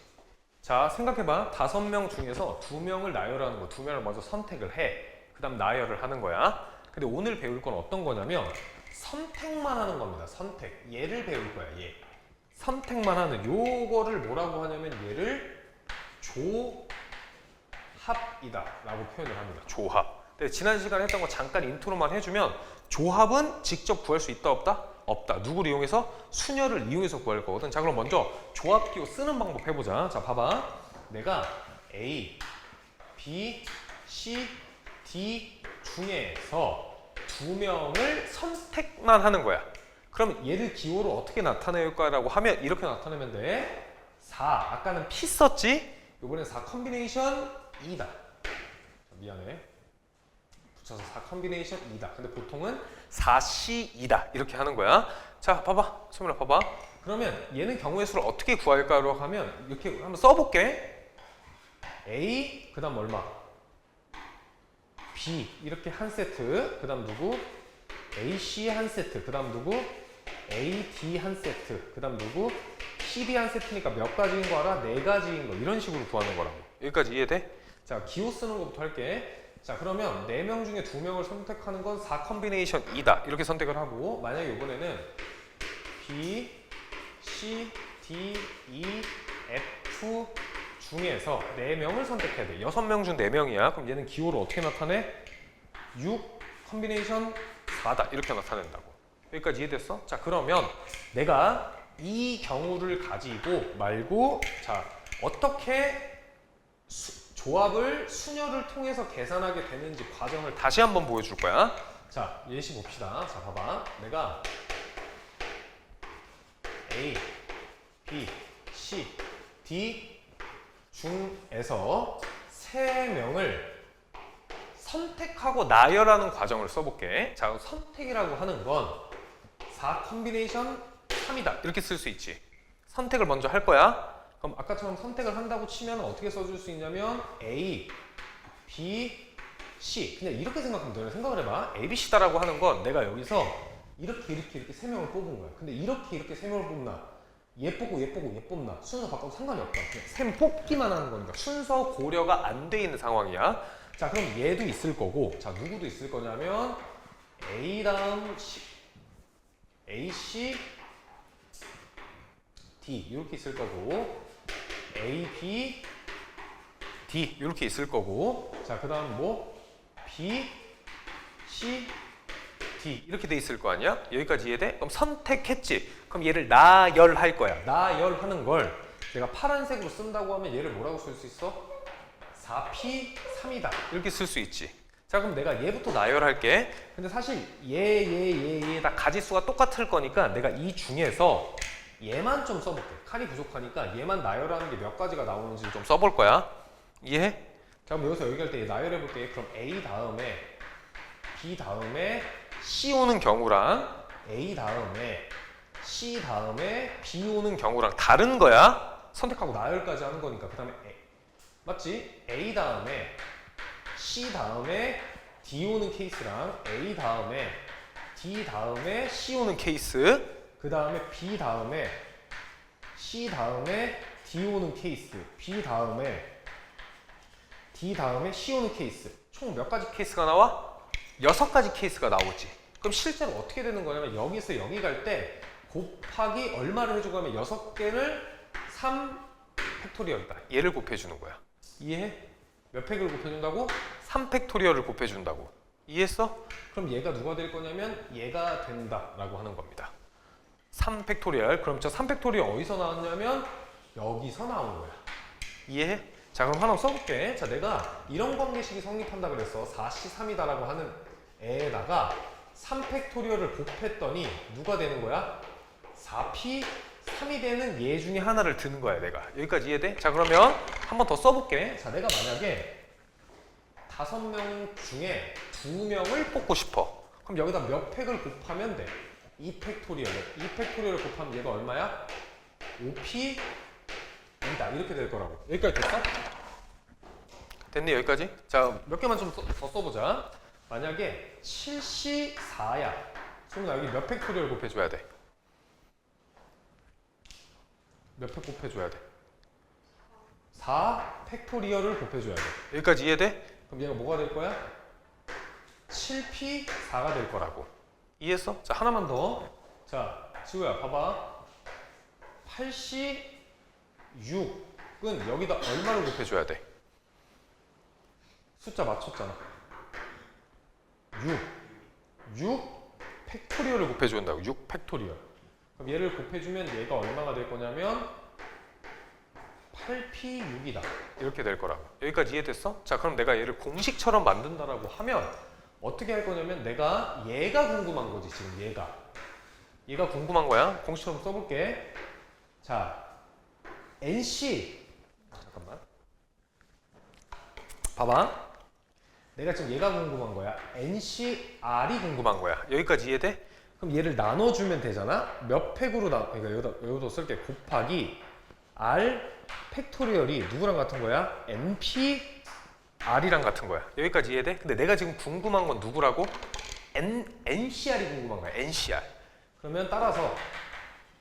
자, 생각해봐. 5명 중에서 2명을 나열하는 거, 2명을 먼저 선택을 해. 그 다음 나열을 하는 거야. 근데 오늘 배울 건 어떤 거냐면 선택만 하는 겁니다. 선택. 얘를 배울 거야, 얘. 선택만 하는 요거를 뭐라고 하냐면 얘를 조합이다 라고 표현을 합니다. 조합. 근데 지난 시간에 했던 거 잠깐 인트로만 해주면 조합은 직접 구할 수 있다 없다? 없다. 누구를 이용해서? 순열을 이용해서 구할 거거든. 자, 그럼 먼저 조합 기호 쓰는 방법 해보자. 자, 봐봐. 내가 A, B, C, D 중에서 두 명을 선택만 하는 거야. 그럼 얘를 기호로 어떻게 나타낼까라고 하면 이렇게 나타내면 돼. 4. 아까는 P 썼지? 이번엔 4 컨비네이션 2다. 미안해. 붙여서 4 컨비네이션 2다. 근데 보통은 4C2다. 이렇게 하는 거야. 자, 봐봐. 소민아 봐봐. 그러면 얘는 경우의 수를 어떻게 구할까로 하면 이렇게 한번 써볼게. A, 그 다음 얼마? B, 이렇게 한 세트. 그 다음 누구? AC 한 세트. 그 다음 누구? AD 한 세트. 그 다음 누구? CD 한 세트니까 몇 가지인 거 알아? 네 가지인 거. 이런 식으로 구하는 거라고. 여기까지 이해돼? 자, 기호 쓰는 것부터 할게. 자, 그러면 4명 중에 2명을 선택하는 건 4 컨비네이션 2다. 이렇게 선택을 하고, 만약에 이번에는 B, C, D, E, F 중에서 4명을 선택해야 돼. 6명 중 4명이야. 그럼 얘는 기호로 어떻게 나타내? 6 컨비네이션 4다. 이렇게 나타낸다고. 여기까지 이해됐어? 자, 그러면 내가 이 경우를 가지고 말고, 자, 어떻게 조합을 순열을 통해서 계산하게 되는지 과정을 다시 한번 보여줄 거야. 자, 예시 봅시다. 자, 봐봐. 내가 A, B, C, D 중에서 3명을 선택하고 나열하는 과정을 써볼게. 자, 선택이라고 하는 건 4 컨비네이션 3이다. 이렇게 쓸 수 있지. 선택을 먼저 할 거야. 그럼 아까처럼 선택을 한다고 치면 어떻게 써줄 수 있냐면 A, B, C. 그냥 이렇게 생각하면 돼. 생각을 해봐. A, B, C다라고 하는 건 내가 여기서 이렇게 3명을 뽑은 거야. 근데 이렇게 3명을 뽑나? 얘 뽑고 얘 뽑고 얘 뽑나? 순서 바꿔도 상관이 없다. 그냥 셈 뽑기만 하는 거니까 순서 고려가 안 돼 있는 상황이야. 자, 그럼 얘도 있을 거고, 자, 누구도 있을 거냐면 A 다음 C, A, C, D 이렇게 있을 거고, A, B, D 이렇게 있을 거고, 자, 그 다음 뭐 B, C, D 이렇게 돼 있을 거 아니야? 여기까지 이해돼? 그럼 선택했지? 그럼 얘를 나열할 거야. 나열하는 걸 내가 파란색으로 쓴다고 하면 얘를 뭐라고 쓸 수 있어? 4P3이다 이렇게 쓸 수 있지. 자, 그럼 내가 얘부터 나열할게. 근데 사실 얘 다 가지수가 똑같을 거니까 내가 이 중에서 얘만 좀 써볼게. 칸이 부족하니까 얘만 나열하는 게 몇 가지가 나오는지 좀 써볼 거야. 이해해? 자, 그럼 여기서 여기 갈 때 나열해볼게. 그럼 A 다음에 B 다음에 C 오는 경우랑 A 다음에 C 다음에 B 오는 경우랑 다른 거야. 선택하고 나열까지 하는 거니까. 그 다음에 맞지? A 다음에 C 다음에 D 오는 케이스랑 A 다음에 D 다음에 C 오는 케이스, 그 다음에 B 다음에 C 다음에 D 오는 케이스, B 다음에 D 다음에 C 오는 케이스. 총 몇 가지 케이스가 나와? 6가지 케이스가 나오지. 그럼 실제로 어떻게 되는 거냐면 여기서 여기 갈 때 곱하기 얼마를 해주고 하면 6개를 3 팩토리얼이다. 얘를 곱해주는 거야. 이해해? 몇 팩을 곱해준다고? 3 팩토리얼을 곱해준다고. 이해했어? 그럼 얘가 누가 될 거냐면 얘가 된다라고 하는 겁니다. 3 팩토리얼. 그럼 저 3 팩토리얼 어디서 나왔냐면 여기서 나온 거야. 이해해? 자, 그럼 하나 써볼게. 자, 내가 이런 관계식이 성립한다 그랬어. 4C3이다라고 하는 애에다가 3 팩토리얼을 곱했더니 누가 되는 거야? 4P3이 되는 얘 중에 하나를 드는 거야, 내가. 여기까지 이해돼? 자, 그러면 한 번 더 써볼게. 자, 내가 만약에 5명 중에 2명을 뽑고 싶어. 그럼 여기다 몇 팩을 곱하면 돼? 2 팩토리얼을. 2 팩토리얼을 곱하면 얘가 얼마야? 5P 2다. 이렇게 될 거라고. 여기까지 됐어? 됐니? 여기까지? 자, 몇 개만 좀 더 써보자. 만약에 7C4야. 그럼 여기 몇 팩토리얼 곱해줘야 돼? 몇 팩 곱해줘야 돼? 4 팩토리얼을 곱해줘야 돼. 여기까지 이해돼? 그럼 얘가 뭐가 될 거야? 7P4가 될 거라고. 이해했어? 자, 하나만 더. 자, 지우야, 봐봐. 8C 6은 여기다 얼마를 곱해줘야 돼? 숫자 맞췄잖아. 6 팩토리얼을 곱해준다고. 6 팩토리얼. 그럼 얘를 곱해주면 얘가 얼마가 될 거냐면 8P6이다. 이렇게 될 거라고. 여기까지 이해됐어? 자, 그럼 내가 얘를 공식처럼 만든다라고 하면 어떻게 할 거냐면 내가 얘가 궁금한 거지. 지금 얘가 궁금한 거야. 공식처럼 써볼게. 자, NC 잠깐만 봐봐. 내가 지금 얘가 궁금한 거야. NCR이 궁금한 거야. 여기까지 이해돼? 그럼 얘를 나눠주면 되잖아. 몇 팩으로 그러니까 여기다 쓸게. 곱하기 R 팩토리얼이 누구랑 같은 거야? NPR이랑 같은 거야. 여기까지 이해돼? 근데 내가 지금 궁금한 건 누구라고? NCR이 궁금한 거야. NCR. 그러면 따라서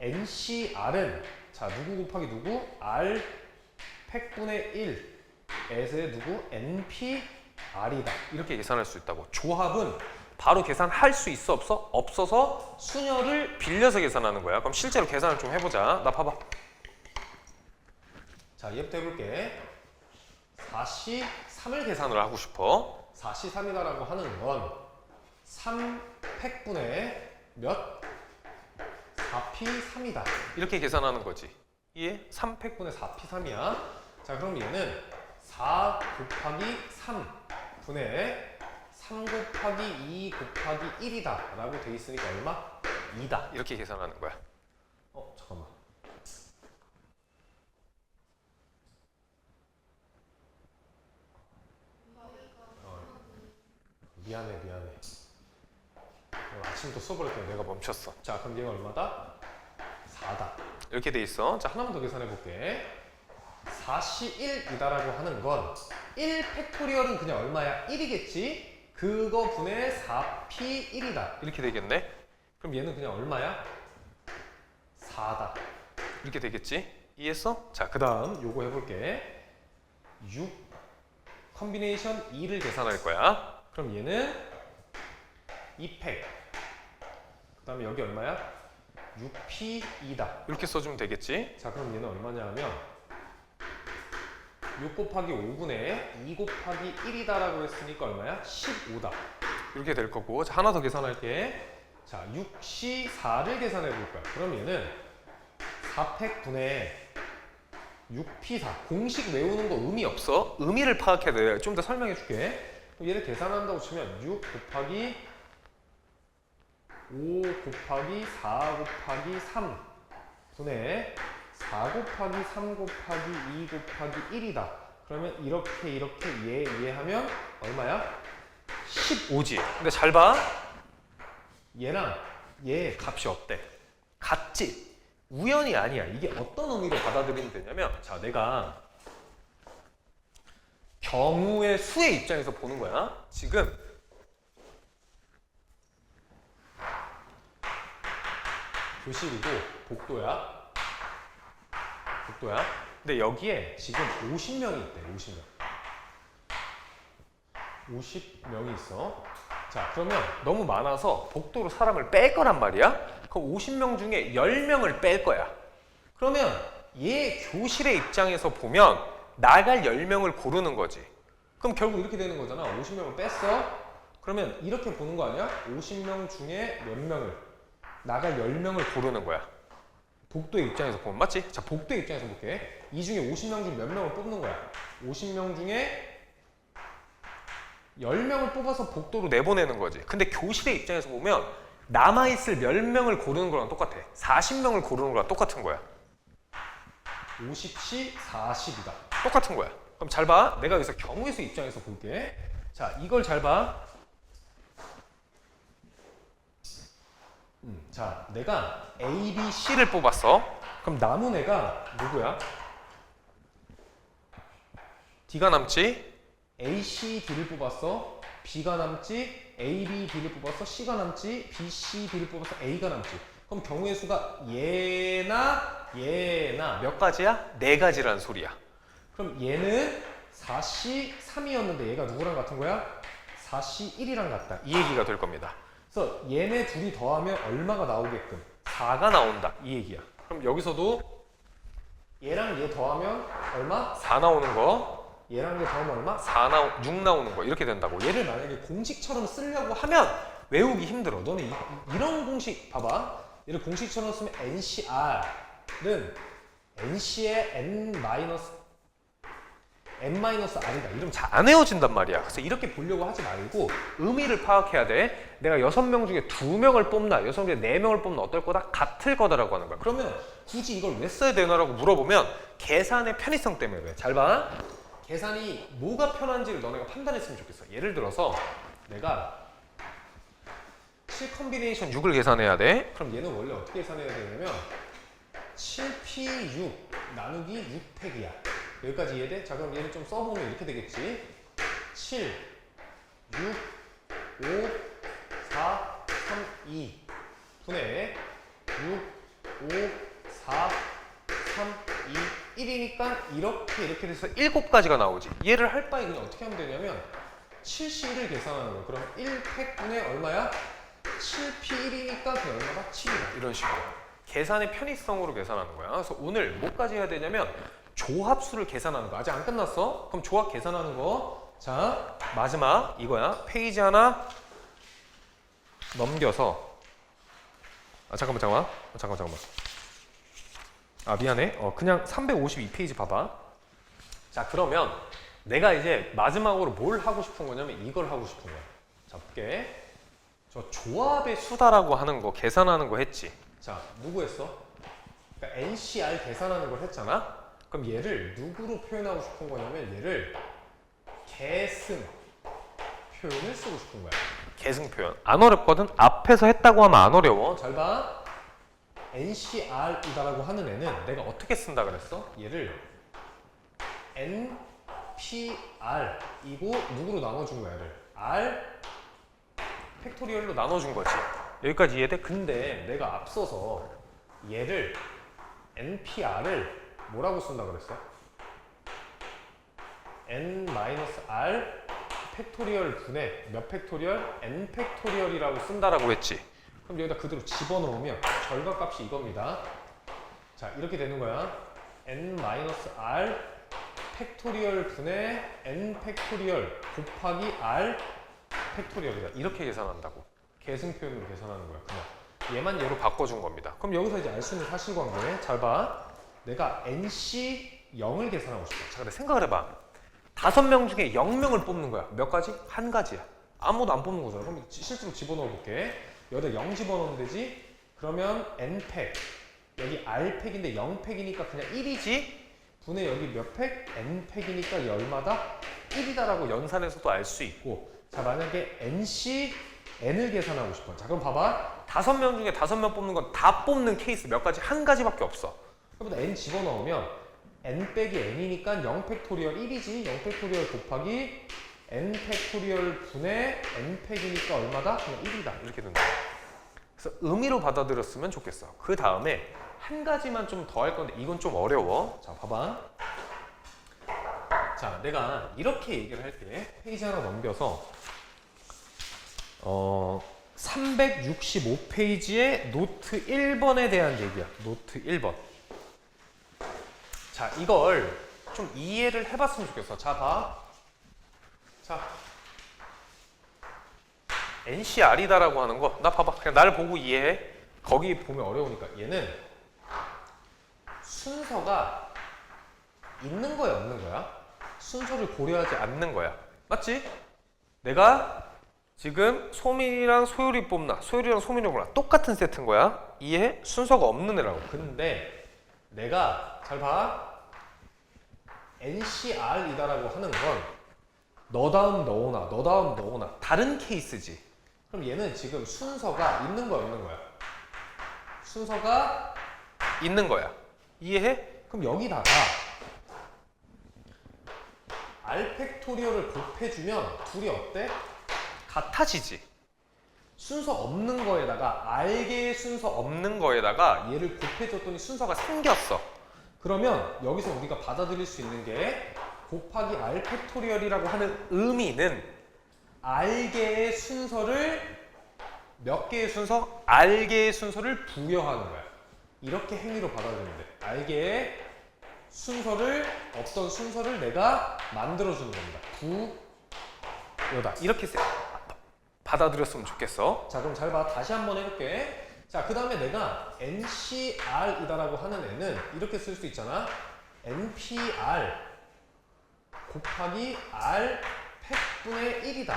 NCR은 자, 누구 곱하기 누구? R 팩분의 1에서의 누구? NPR이다. 이렇게 계산할 수 있다고. 조합은 바로 계산할 수 있어 없어? 없어서 수녀를 빌려서 계산하는 거야. 그럼 실제로 계산을 좀 해보자. 나 봐봐. 자, 얘부터 해볼게. 4C3을 계산을 하고 싶어. 4C3이다라고 하는 건 3팩분의 몇? 4P3이다. 이렇게 계산하는 거지. 이해? 3팩분의 4P3이야. 자, 그럼 얘는 4 곱하기 3분의 3 곱하기 2 곱하기 1이다 라고 돼 있으니까 얼마? 2다. 이렇게 계산하는 거야. 잠깐만. 미안해. 아침부터 수업을 했더니 내가 멈췄어. 자, 그럼 얘가 얼마다? 4다. 이렇게 돼 있어. 자, 하나만 더 계산해 볼게. 4C1이다라고 하는 건 1 팩토리얼은 그냥 얼마야? 1이겠지? 그거 분의 4P1이다. 이렇게 되겠네? 그럼 얘는 그냥 얼마야? 4다. 이렇게 되겠지? 이해했어? 자, 그 다음 요거 해볼게. 6 컨비네이션 2를 계산할 거야. 그럼 얘는 2팩. 그 다음에 여기 얼마야? 6P2다. 이렇게 써주면 되겠지? 자, 그럼 얘는 얼마냐 하면 6 곱하기 5분의 2 곱하기 1이다라고 했으니까 얼마야? 15다. 이렇게 될 거고. 자, 하나 더 계산할게. 자, 6C4를 계산해 볼 거야. 그럼 얘는 4팩 분의 6P4. 공식 외우는 거 의미 없어. 의미를 파악해야 돼. 좀 더 설명해 줄게. 얘를 계산한다고 치면 6 곱하기 5 곱하기 4 곱하기 3 분의 4 곱하기 3 곱하기 2 곱하기 1이다. 그러면 이렇게 얘하면 얼마야? 15지. 근데 잘 봐. 얘랑 얘 값이 어때? 같지? 우연이 아니야. 이게 어떤 의미로 받아들이면 되냐면 자, 내가 경우의 수의 입장에서 보는 거야. 지금 교실이고 복도야. 근데 여기에 지금 50명이 있대. 50명이 있어. 자, 그러면 너무 많아서 복도로 사람을 뺄 거란 말이야. 그럼 50명 중에 10명을 뺄 거야. 그러면 얘 교실의 입장에서 보면 나갈 10명을 고르는 거지. 그럼 결국 이렇게 되는 거잖아. 50명을 뺐어. 그러면 이렇게 보는 거 아니야? 50명 중에 몇 명을? 나갈 10명을 고르는 거야. 복도의 입장에서 보면 맞지? 자, 복도의 입장에서 볼게. 이 중에 50명 중 몇 명을 뽑는 거야? 50명 중에 10명을 뽑아서 복도로 내보내는 거지. 근데 교실의 입장에서 보면 남아있을 10명을 고르는 거랑 똑같아. 40명을 고르는 거랑 똑같은 거야. 50시 40이다. 똑같은 거야. 그럼 잘 봐. 내가 여기서 경우의 수 입장에서 볼게. 자, 이걸 잘 봐. 자, 내가 A, B, C를 뽑았어. 그럼 남은 애가 누구야? D가 남지? A, C, D를 뽑았어. B가 남지? A, B, D를 뽑았어. C가 남지? B, C, D를 뽑았어. A가 남지. 그럼 경우의 수가 얘나 몇 가지야? 4가지란 소리야. 그럼 얘는 4C3이었는데 얘가 누구랑 같은 거야? 4C1이랑 같다. 이 얘기가 될 겁니다. 그래서 얘네 둘이 더하면 얼마가 나오게끔? 4가 나온다. 이 얘기야. 그럼 여기서도 얘랑 얘 더하면 얼마? 4 나오는 거. 얘랑 얘 더하면 얼마? 6 나오는 거. 이렇게 된다고. 얘를 만약에 공식처럼 쓰려고 하면 외우기 힘들어. 너는 이런 공식 봐봐. 얘를 공식처럼 쓰면 NCR은 NC의 N-R이다. 이러면 잘 안 외워진단 말이야. 그래서 이렇게 보려고 하지 말고 의미를 파악해야 돼. 내가 6명 중에 2명을 뽑나 6명 중에 4명을 뽑나 어떨 거다? 같을 거다라고 하는 거야. 그러면 굳이 이걸 왜 써야 되나라고 물어보면 계산의 편의성 때문에 그래. 잘 봐. 계산이 뭐가 편한지를 너네가 판단했으면 좋겠어. 예를 들어서 내가 7 컨비네이션 6을 계산해야 돼. 그럼 얘는 원래 어떻게 계산해야 되냐면 7P6 나누기 6 팩이야. 여기까지 이해돼? 자, 그럼 얘를 좀 써보면 이렇게 되겠지. 7, 6, 5, 4, 3, 2 분의 6, 5, 4, 3, 2, 1이니까 이렇게 돼서 7가지가 나오지. 얘를 할 바에 그냥 어떻게 하면 되냐면 7C를 계산하는 거야. 그럼 1팩분의 얼마야? 7P1이니까 그냥 얼마다? 7이다. 이런 식으로. 계산의 편의성으로 계산하는 거야. 그래서 오늘 뭐까지 해야 되냐면 조합수를 계산하는 거. 아직 안 끝났어? 그럼 조합 계산하는 거. 자, 마지막 이거야. 페이지 하나 넘겨서 잠깐만. 아, 미안해. 그냥 352페이지 봐봐. 자, 그러면 내가 이제 마지막으로 뭘 하고 싶은 거냐면 이걸 하고 싶은 거야. 자, 볼게. 저 조합의 수다라고 하는 거 계산하는 거 했지. 자, 누구 했어? 그러니까 NCR 계산하는 걸 했잖아. 그럼 얘를 누구로 표현하고 싶은 거냐면 얘를 계승 표현을 쓰고 싶은 거야. 계승 표현. 안 어렵거든? 앞에서 했다고 하면 안 어려워. 잘 봐. NCR이다라고 하는 애는 내가 어떻게 쓴다 그랬어? 얘를 NPR이고 누구로 나눠준 거야, 얘를? R 팩토리얼로 나눠준 거지. 여기까지 이해돼? 근데 내가 앞서서 얘를 NPR을 뭐라고 쓴다 그랬어? N-R 팩토리얼 분의 몇 팩토리얼? N 팩토리얼이라고 쓴다라고 했지. 그럼 여기다 그대로 집어넣으면 절반값이 이겁니다. 자, 이렇게 되는 거야. N-R 팩토리얼 분의 N 팩토리얼 곱하기 R 팩토리얼이다. 이렇게 계산한다고. 계승 표현으로 계산하는 거야. 그냥 얘만 얘로 바꿔준 겁니다. 그럼 여기서 이제 알 수 있는 사실관계. 잘 봐. 내가 NC 0을 계산하고 싶어. 자, 근데 생각을 해봐. 5명 중에 0명을 뽑는 거야. 몇 가지? 한 가지야. 아무도 안 뽑는 거잖아. 그럼 실제로 집어넣어 볼게. 여기다 0 집어넣으면 되지. 그러면 N팩. 여기 R팩인데 0팩이니까 그냥 1이지. 분의 여기 몇 팩? N팩이니까 얼마다? 1이다라고 연산해서도 알 수 있고. 자, 만약에 NC N을 계산하고 싶어. 자, 그럼 봐봐. 5명 중에 5명 뽑는 건 다 뽑는 케이스 몇 가지? 한 가지밖에 없어. 그러면 N 집어넣으면 N 빼기 N이니까 0 팩토리얼 1이지. 0 팩토리얼 곱하기 N 팩토리얼 분의 N 팩이니까 얼마다? 그냥 1이다. 이렇게 된다. 그래서 의미로 받아들였으면 좋겠어. 그 다음에 한 가지만 좀 더 할 건데 이건 좀 어려워. 자, 봐봐. 자, 내가 이렇게 얘기를 할게. 페이지 하나 넘겨서 365페이지의 노트 1번에 대한 얘기야. 노트 1번. 자, 이걸 좀 이해를 해봤으면 좋겠어. 자, 봐. 자, NCR이다라고 하는 거. 나 봐봐. 그냥 나를 보고 이해해. 거기 보면 어려우니까. 얘는 순서가 있는 거야, 없는 거야? 순서를 고려하지 않는 거야. 맞지? 내가 지금 소민이랑 소율이 뽑나 소율이랑 소민이 뽑나 똑같은 세트인 거야. 이해? 순서가 없는 애라고. 근데 내가 잘 봐. NCR이다라고 하는 건 너 다음 너오나 너 다음 너오나 다른 케이스지. 그럼 얘는 지금 순서가 있는 거야, 없는 거야? 순서가 있는 거야. 이해해? 그럼 여기다가 R 팩토리얼을 곱해주면 둘이 어때? 같아지지. 순서 없는 거에다가 R개의 순서 없는 거에다가 얘를 곱해줬더니 순서가 생겼어. 그러면 여기서 우리가 받아들일 수 있는 게 곱하기 R 팩토리얼이라고 하는 의미는 R개의 순서를 몇 개의 순서? R개의 순서를 부여하는 거야. 이렇게 행위로 받아들이면 돼. R개의 순서를 어떤 순서를 내가 만들어주는 겁니다. 9, 여다 이렇게 받아들였으면 좋겠어. 자 그럼 잘 봐. 다시 한번 해볼게. 자 그 다음에 내가 NCR이다라고 하는 애는 이렇게 쓸 수 있잖아. NPR 곱하기 R 팩분의 1이다.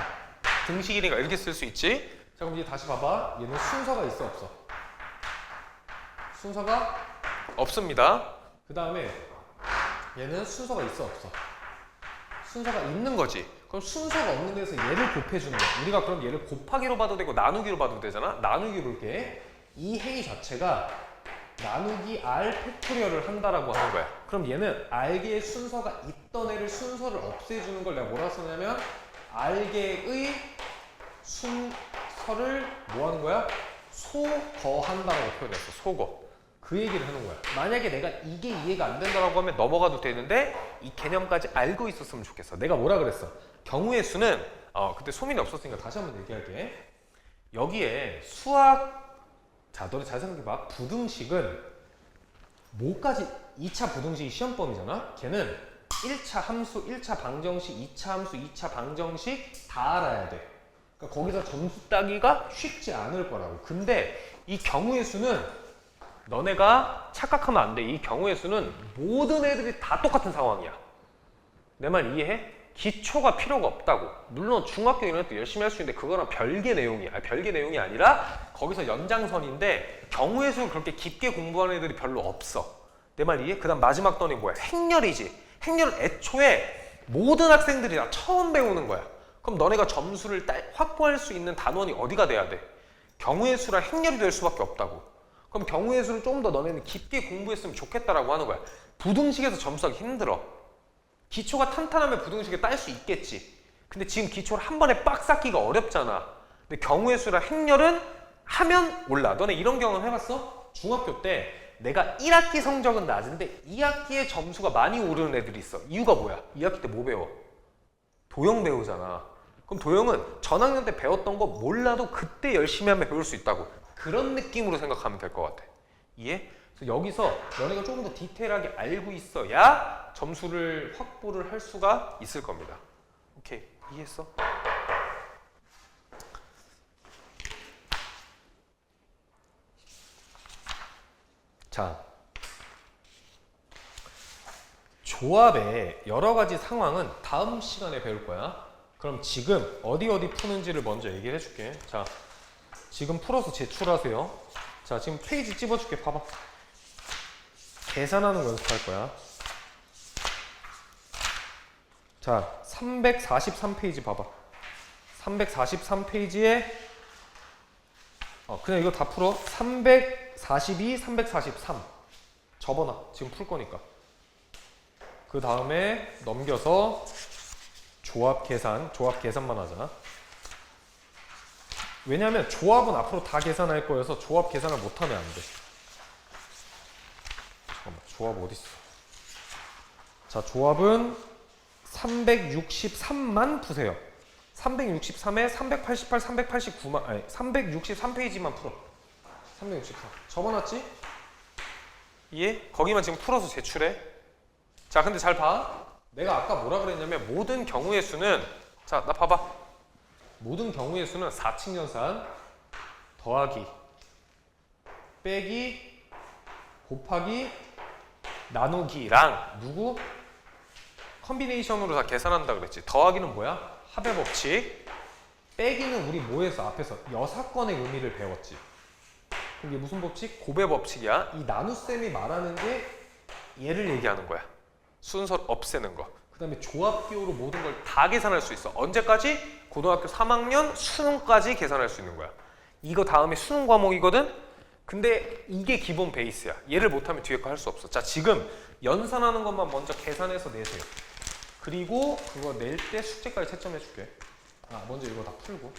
등식 1이가 이렇게 쓸 수 있지. 자 그럼 이제 다시 봐봐. 얘는 순서가 있어 없어? 순서가 없습니다. 그 다음에 얘는 순서가 있어 없어? 순서가 있는 거지. 그럼 순서가 없는 데서 얘를 곱해주는 거야. 우리가 그럼 얘를 곱하기로 봐도 되고 나누기로 봐도 되잖아. 나누기로 이렇게 이 행위 자체가 나누기 R 팩토리얼을 한다라고 하는 거야. 그럼 얘는 R개의 순서가 있던 애를 순서를 없애주는 걸 내가 뭐라 썼냐면 R개의 순서를 뭐 하는 거야? 소거한다라고 표현했어. 소거. 그 얘기를 하는 거야. 만약에 내가 이게 이해가 안 된다라고 하면 넘어가도 되는데 이 개념까지 알고 있었으면 좋겠어. 내가 뭐라 그랬어? 경우의 수는 그때 소민이 없었으니까 다시 한번 얘기할게. 여기에 수학 자 너네 잘 생각해봐. 부등식은 뭐까지 2차 부등식이 시험범위잖아. 걔는 1차 함수, 1차 방정식, 2차 함수, 2차 방정식 다 알아야 돼. 그러니까 거기서 점수 따기가 쉽지 않을 거라고. 근데 이 경우의 수는 너네가 착각하면 안 돼. 이 경우의 수는 모든 애들이 다 똑같은 상황이야. 내 말 이해해? 기초가 필요가 없다고. 물론 중학교 이런 것도 열심히 할 수 있는데 그거랑 별개 내용이야. 별개 내용이 아니라 거기서 연장선인데 경우의 수는 그렇게 깊게 공부하는 애들이 별로 없어. 내 말 이해? 그 다음 마지막 단원이 뭐야? 행렬이지. 행렬은 애초에 모든 학생들이 다 처음 배우는 거야. 그럼 너네가 점수를 확보할 수 있는 단원이 어디가 돼야 돼? 경우의 수랑 행렬이 될 수밖에 없다고. 그럼 경우의 수를 좀 더 너네는 깊게 공부했으면 좋겠다라고 하는 거야. 부등식에서 점수하기 힘들어. 기초가 탄탄하면 부등식에 딸 수 있겠지. 근데 지금 기초를 한 번에 빡 쌓기가 어렵잖아. 근데 경우의 수랑 행렬은 하면 올라. 너네 이런 경험 해봤어? 중학교 때 내가 1학기 성적은 낮은데 2학기에 점수가 많이 오르는 애들이 있어. 이유가 뭐야? 2학기 때 뭐 배워? 도형 배우잖아. 그럼 도형은 전학년 때 배웠던 거 몰라도 그때 열심히 하면 배울 수 있다고. 그런 느낌으로 생각하면 될 것 같아. 이해? 그래서 여기서 너네가 조금 더 디테일하게 알고 있어야 점수를 확보를 할 수가 있을 겁니다. 오케이, 이해했어? 자, 조합의 여러 가지 상황은 다음 시간에 배울 거야. 그럼 지금 어디 푸는지를 먼저 얘기해 줄게. 자, 지금 풀어서 제출하세요. 자, 지금 페이지 찝어줄게. 봐봐. 계산하는 거 연습할 거야. 자, 343페이지 봐봐. 343페이지에 그냥 이거 다 풀어. 342, 343 접어놔. 지금 풀 거니까. 그 다음에 넘겨서 조합 계산만 하자. 왜냐면 조합은 앞으로 다 계산할 거여서 조합 계산을 못하면 안 돼. 잠깐만, 조합 어딨어? 자, 조합은 363만 푸세요. 363에 388, 389만, 아니 363페이지만 풀어. 363 접어놨지? 이해? 거기만 지금 풀어서 제출해. 자, 근데 잘 봐. 내가 아까 뭐라 그랬냐면 모든 경우의 수는, 자, 나 봐봐. 모든 경우의 수는 4층 연산 더하기 빼기 곱하기 나누기랑 누구? 컨비네이션으로 다 계산한다 그랬지. 더하기는 뭐야? 합의 법칙. 빼기는 우리 뭐에서 앞에서 여사건의 의미를 배웠지. 이게 무슨 법칙? 곱의 법칙이야. 이 나눗셈이 말하는 게 얘를 얘기하는 거야. 순서를 없애는 거. 그 다음에 조합비호로 모든 걸 다 계산할 수 있어. 언제까지? 고등학교 3학년 수능까지 계산할 수 있는 거야. 이거 다음에 수능 과목이거든? 근데 이게 기본 베이스야. 얘를 못하면 뒤에 거 할 수 없어. 자, 지금 연산하는 것만 먼저 계산해서 내세요. 그리고 그거 낼 때 숙제까지 채점해 줄게. 먼저 이거 다 풀고.